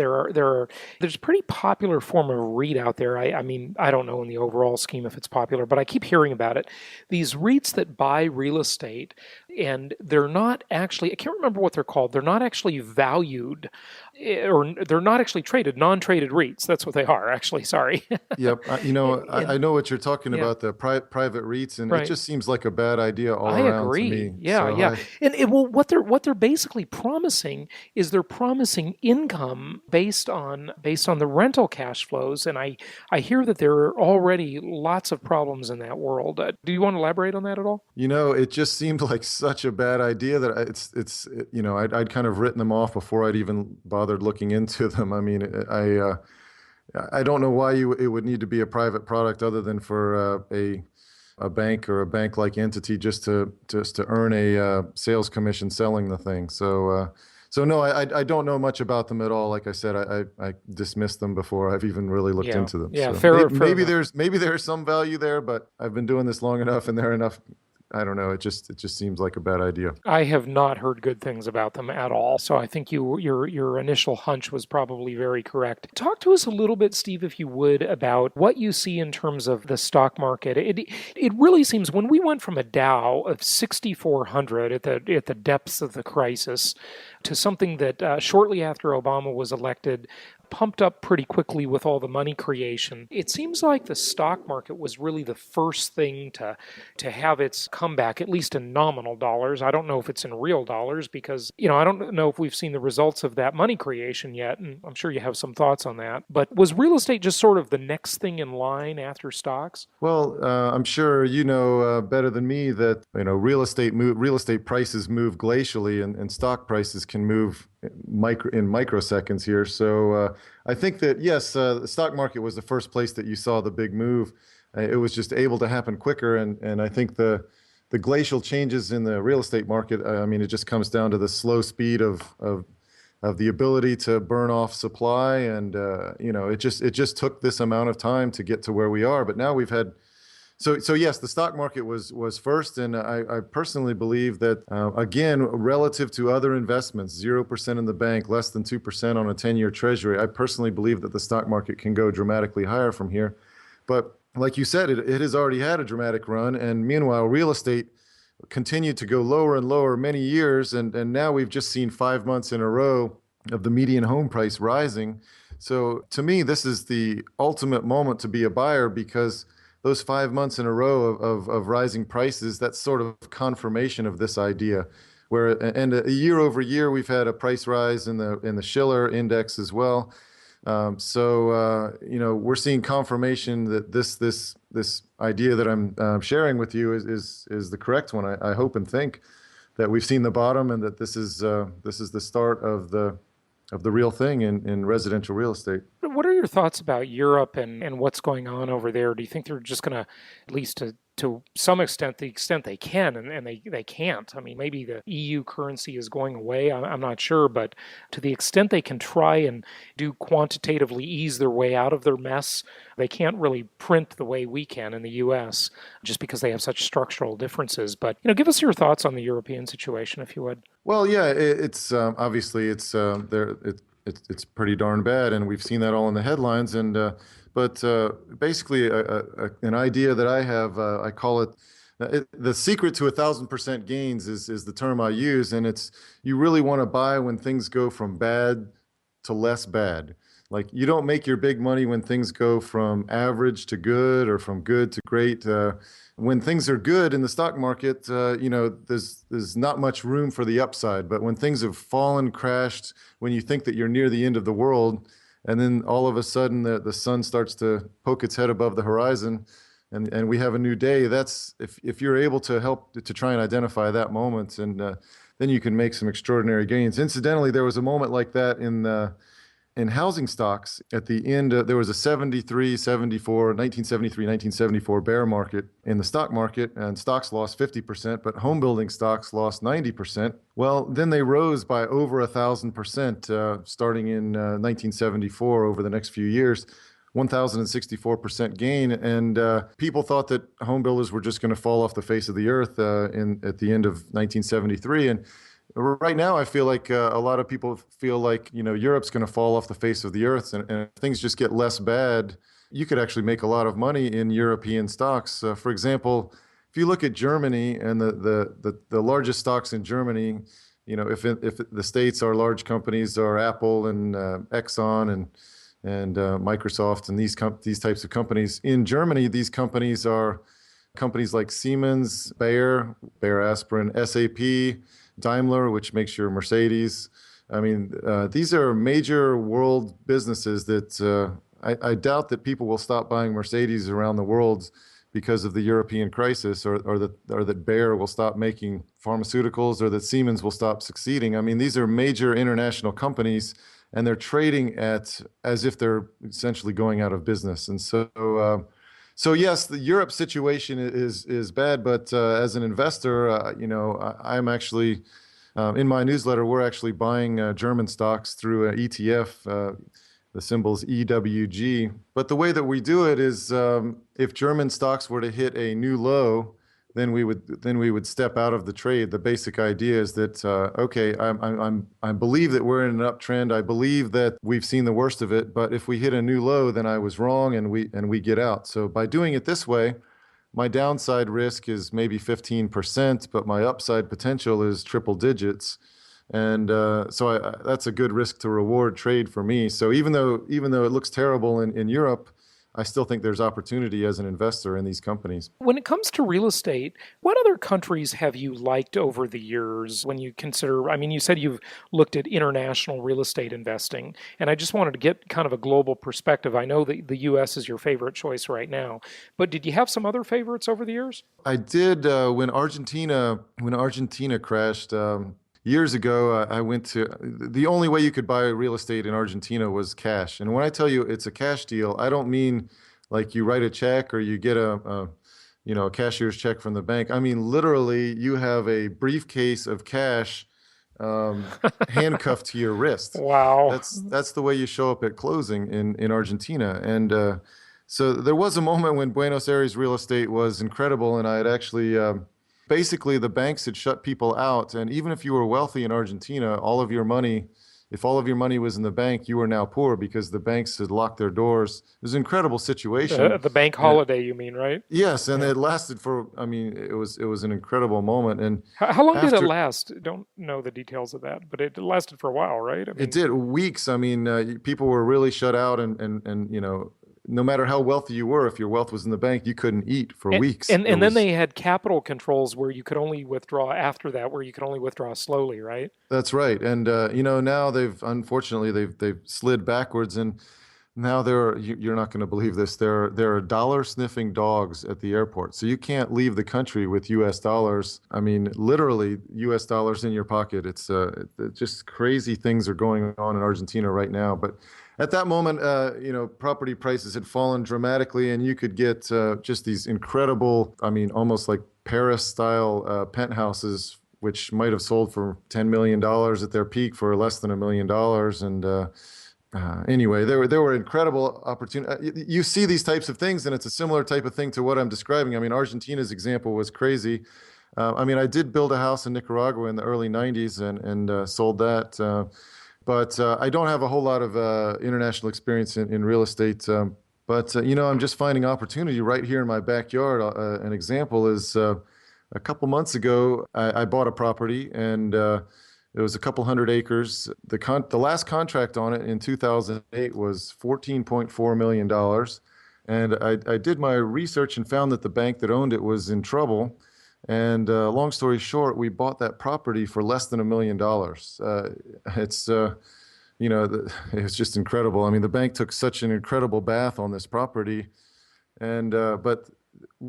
There's a pretty popular form of REIT out there. I mean, I don't know in the overall scheme if it's popular, but I keep hearing about it. These REITs that buy real estate, and they're not actually, I can't remember what they're called. They're not actually valued, or they're not actually traded, non-traded REITs. That's what they are, actually. Sorry. Yep. I know what you're talking about, the private REITs, and it just seems like a bad idea all around agree. to me. Yeah. What they're basically promising is they're promising income based on the rental cash flows, and I hear that there are already lots of problems in that world. Do you want to elaborate on that at all? It just seemed like such a bad idea that I'd kind of written them off before I'd even bothered looking into them. I mean, I don't know why it would need to be a private product other than for a bank or a bank-like entity just to earn a sales commission selling the thing. So no, I don't know much about them at all. Like I said, I dismissed them before I've even really looked into them. Yeah, so maybe there's some value there, but I've been doing this long enough, and there are enough. I don't know. It just seems like a bad idea. I have not heard good things about them at all. So I think your initial hunch was probably very correct. Talk to us a little bit, Steve, if you would, about what you see in terms of the stock market. It really seems when we went from a Dow of 6,400 at the depths of the crisis to something that shortly after Obama was elected pumped up pretty quickly with all the money creation. It seems like the stock market was really the first thing to have its comeback, at least in nominal dollars. I don't know if it's in real dollars because, I don't know if we've seen the results of that money creation yet, and I'm sure you have some thoughts on that. But was real estate just sort of the next thing in line after stocks? Well, I'm sure you know better than me that real estate prices move glacially, and stock prices can move in microseconds here. So I think that, yes, the stock market was the first place that you saw the big move. It was just able to happen quicker. And I think the glacial changes in the real estate market, it just comes down to the slow speed of the ability to burn off supply. And, it just took this amount of time to get to where we are. But now we've had So yes, the stock market was first, and I personally believe that, again, relative to other investments, 0% in the bank, less than 2% on a 10-year treasury, I personally believe that the stock market can go dramatically higher from here. But like you said, it has already had a dramatic run. And meanwhile, real estate continued to go lower and lower many years. And now we've just seen 5 months in a row of the median home price rising. So to me, this is the ultimate moment to be a buyer, because those 5 months in a row of rising prices, that's sort of confirmation of this idea. And a year over year, we've had a price rise in the Schiller index as well. We're seeing confirmation that this idea that I'm sharing with you is the correct one. I hope and think that we've seen the bottom, and that this is the start of the real thing in residential real estate. What are your thoughts about Europe and what's going on over there? Do you think they're just going to, at least to some extent, the extent they can, and they can't? I mean, maybe the EU currency is going away. I'm not sure, but to the extent they can try and do quantitatively ease their way out of their mess, they can't really print the way we can in the U.S. just because they have such structural differences. But give us your thoughts on the European situation, if you would. Well, yeah, it's obviously it's pretty darn bad, and we've seen that all in the headlines. But basically, an idea that I have, I call it the secret to 1,000% gains is the term I use, and it's you really want to buy when things go from bad to less bad. Like, you don't make your big money when things go from average to good or from good to great. When things are good in the stock market, there's not much room for the upside. But when things have fallen, crashed, when you think that you're near the end of the world, and then all of a sudden the sun starts to poke its head above the horizon, and we have a new day, that's if you're able to help to try and identify that moment, and then you can make some extraordinary gains. Incidentally, there was a moment like that in housing stocks at the end. There was a 1973, 1974 bear market in the stock market, and stocks lost 50%, but home building stocks lost 90%. Well, then they rose by over 1,000% starting in 1974 over the next few years. 1,064% gain, and people thought that home builders were just going to fall off the face of the earth at the end of 1973. And right now, I feel like a lot of people feel like Europe's going to fall off the face of the earth, and if things just get less bad, you could actually make a lot of money in European stocks. For example, if you look at Germany and the largest stocks in Germany, if the states are large companies are Apple and Exxon and Microsoft and these types of companies. In Germany, these companies are companies like Siemens, Bayer Aspirin, SAP, Daimler, which makes your Mercedes. I mean, these are major world businesses that I doubt that people will stop buying Mercedes around the world because of the European crisis, or that Bayer will stop making pharmaceuticals, or that Siemens will stop succeeding. I mean, these are major international companies, and they're trading as if they're essentially going out of business. And so yes, the Europe situation is bad, but as an investor, I'm actually in my newsletter, we're actually buying German stocks through an ETF. The symbol is EWG. But the way that we do it is, if German stocks were to hit a new low, then we would step out of the trade. The basic idea is that okay, I believe that we're in an uptrend. I believe that we've seen the worst of it. But if we hit a new low, then I was wrong, and we get out. So by doing it this way, my downside risk is maybe 15%, but my upside potential is triple digits. And that's a good risk to reward trade for me. So even though it looks terrible in Europe, I still think there's opportunity as an investor in these companies. When it comes to real estate, what other countries have you liked over the years when you consider, I mean, you said you've looked at international real estate investing, and I just wanted to get kind of a global perspective. I know that the U.S. is your favorite choice right now, but did you have some other favorites over the years? I did when Argentina crashed. Years ago, I went to the only way you could buy real estate in Argentina was cash. And when I tell you it's a cash deal, I don't mean like you write a check or you get a cashier's check from the bank. I mean, literally, you have a briefcase of cash handcuffed to your wrist. Wow. That's the way you show up at closing in Argentina. And so there was a moment when Buenos Aires real estate was incredible, and I had actually basically, the banks had shut people out, and even if you were wealthy in Argentina, all of your money if all of your money was in the bank, you were now poor because the banks had locked their doors. It was an incredible situation. The bank holiday, you mean, right? Yes, and Yeah. it lasted for, I mean, it was an incredible moment. And How long did it after last? Don't know the details of that, but it lasted for a while, right? I it mean, did weeks. I mean, people were really shut out, and no matter how wealthy you were, if your wealth was in the bank, you couldn't eat for and weeks. and, and then they had capital controls where you could only withdraw after that, where you could only withdraw slowly, right? That's right. And now unfortunately they've slid backwards, and now you're not going to believe this. There are dollar sniffing dogs at the airport. So you can't leave the country with US dollars. I mean, literally US dollars in your pocket. It's just crazy things are going on in Argentina right now. But at that moment, property prices had fallen dramatically, and you could get just these incredible, I mean, almost like Paris style penthouses, which might have sold for $10 million at their peak for less than $1 million. And anyway, there were incredible opportunities. You see these types of things, and it's a similar type of thing to what I'm describing. I mean, Argentina's example was crazy. I mean, I did build a house in Nicaragua in the early 90s and sold that. But I don't have a whole lot of international experience in real estate. But I'm just finding opportunity right here in my backyard. An example is a couple months ago, I bought a property, and it was a couple hundred acres. The last contract on it in 2008 was $14.4 million. And I did my research and found that the bank that owned it was in trouble. And long story short, we bought that property for less than $1 million. It's just incredible. I mean, the bank took such an incredible bath on this property. And but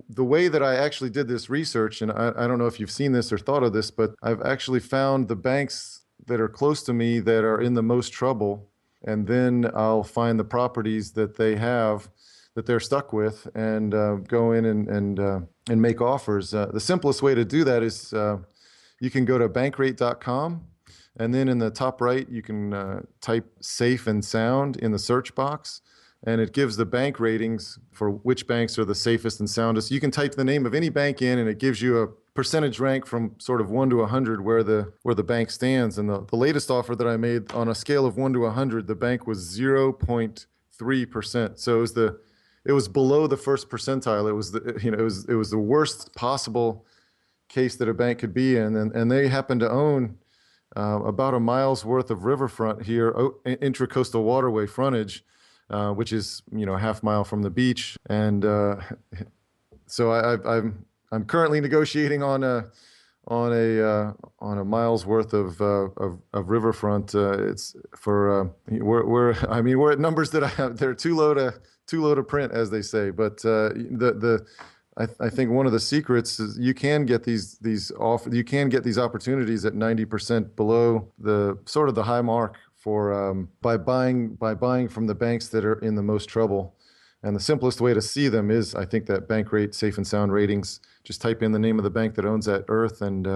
the way that I actually did this research, and I don't know if you've seen this or thought of this, but I've actually found the banks that are close to me that are in the most trouble, and then I'll find the properties that they have that they're stuck with, and go in and make offers. The simplest way to do that is you can go to bankrate.com, and then in the top right you can type safe and sound in the search box, and it gives the bank ratings for which banks are the safest and soundest. You can type the name of any bank in, and it gives you a percentage rank from sort of 1 to 100 where the bank stands. And the latest offer that I made, on a scale of 1 to 100, the bank was 0.3%. So it was below the first percentile. It was the worst possible case that a bank could be in, and they happen to own about a mile's worth of riverfront here, intracoastal waterway frontage, which is a half mile from the beach. And so I'm currently negotiating on a mile's worth of riverfront. It's for we're at numbers that they're too low to print, as they say. But I think one of the secrets is you can get these opportunities at 90% below the sort of the high mark for by buying from the banks that are in the most trouble. And the simplest way to see them is, I think, that Bankrate Safe and Sound ratings. Just type in the name of the bank that owns that earth, and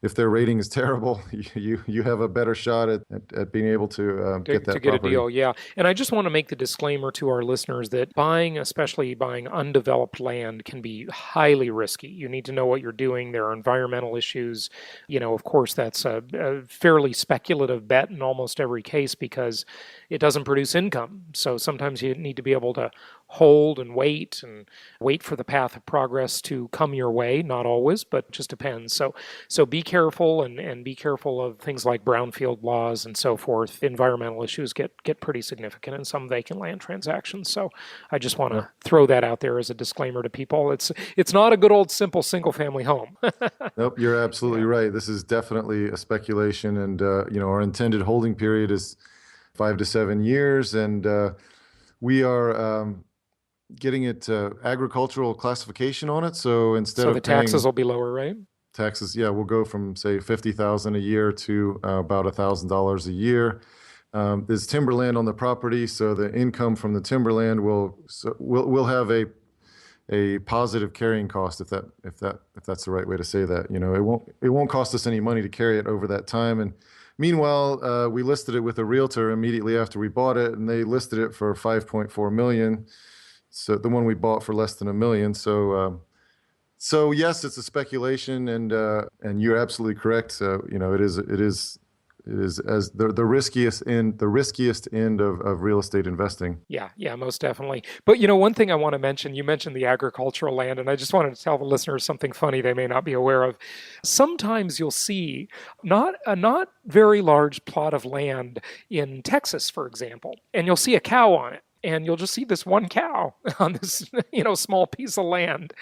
if their rating is terrible, you have a better shot at being able to get that get property. a deal. Yeah, and I just want to make the disclaimer to our listeners that especially buying undeveloped land, can be highly risky. You need to know what you're doing. There are environmental issues. Of course, that's a fairly speculative bet in almost every case because it doesn't produce income. So sometimes you need to be able to hold and wait for the path of progress to come your way. Not always, but it just depends. So be careful and be careful of things like brownfield laws and so forth. Environmental issues get pretty significant in some vacant land transactions. So I just want to throw that out there as a disclaimer to people. It's not a good old simple single family home. Nope, you're absolutely right. This is definitely a speculation, and our intended holding period is 5 to 7 years, and we are getting it agricultural classification on it. So instead of the taxes will be lower, right? Taxes, yeah, we'll go from say $50,000 a year to about $1,000 a year. There's timberland on the property, so the income from the timberland will have a positive carrying cost, if that's the right way to say that. It won't cost us any money to carry it over that time. And meanwhile, we listed it with a realtor immediately after we bought it, and they listed it for $5.4 million. So the one we bought for less than $1 million. So yes, it's a speculation, and you're absolutely correct. It is as the riskiest end of real estate investing. Yeah, most definitely. But one thing I want to mention, you mentioned the agricultural land, and I just wanted to tell the listeners something funny they may not be aware of. Sometimes you'll see not very large plot of land in Texas, for example, and you'll see a cow on it. And you'll just see this one cow on this, small piece of land.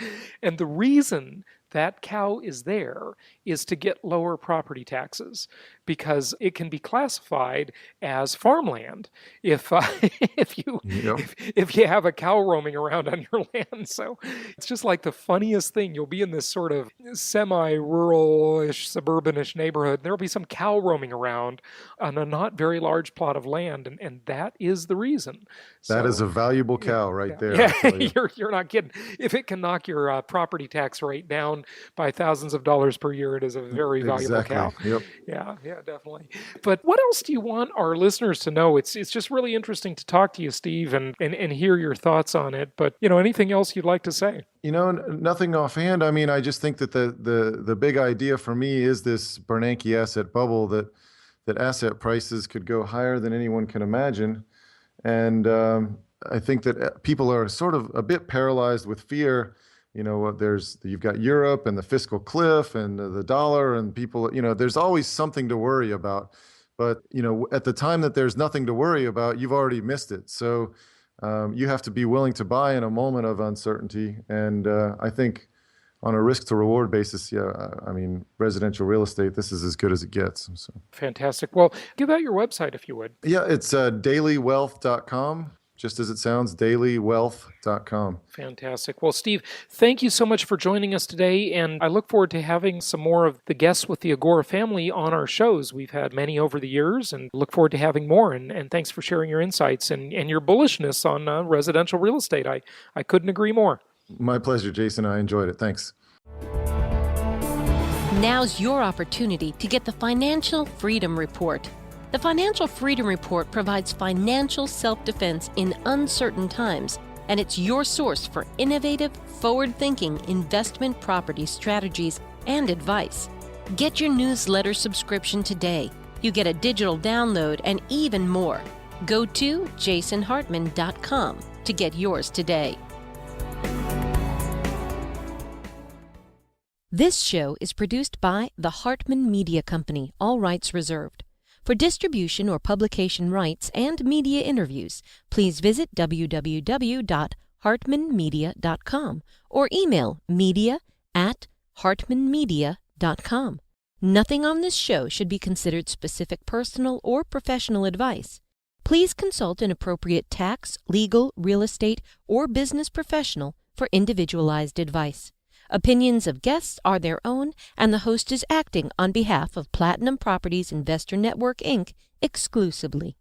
And the reason that cow is there is to get lower property taxes, because it can be classified as farmland if you have a cow roaming around on your land. So it's just like the funniest thing. You'll be in this sort of semi-rural-ish, suburban-ish neighborhood. There'll be some cow roaming around on a not very large plot of land, and that is the reason. That is a valuable cow right there. Yeah, you're not kidding. If it can knock your property tax rate down by thousands of dollars per year, it is a very valuable cow. Yep. Yeah, definitely. But what else do you want our listeners to know? It's just really interesting to talk to you, Steve, and hear your thoughts on it. But anything else you'd like to say? Nothing offhand. I mean, I just think that the big idea for me is this Bernanke Asset Bubble, that asset prices could go higher than anyone can imagine. And I think that people are sort of a bit paralyzed with fear. You've got Europe and the fiscal cliff and the dollar, and people, there's always something to worry about. But, at the time that there's nothing to worry about, you've already missed it. So you have to be willing to buy in a moment of uncertainty. And I think on a risk to reward basis, residential real estate, this is as good as it gets. So. Fantastic. Well, give out your website if you would. Yeah, it's dailywealth.com. Just as it sounds, dailywealth.com. Fantastic. Well, Steve, thank you so much for joining us today, and I look forward to having some more of the guests with the Agora family on our shows. We've had many over the years, and look forward to having more, and thanks for sharing your insights and your bullishness on residential real estate. I couldn't agree more. My pleasure, Jason. I enjoyed it. Thanks. Now's your opportunity to get the Financial Freedom Report. The Financial Freedom Report provides financial self-defense in uncertain times, and it's your source for innovative, forward-thinking investment property strategies and advice. Get your newsletter subscription today. You get a digital download and even more. Go to jasonhartman.com to get yours today. This show is produced by the Hartman Media Company, all rights reserved. For distribution or publication rights and media interviews, please visit www.hartmanmedia.com or email media@hartmanmedia.com. Nothing on this show should be considered specific personal or professional advice. Please consult an appropriate tax, legal, real estate, or business professional for individualized advice. Opinions of guests are their own, and the host is acting on behalf of Platinum Properties Investor Network, Inc. exclusively.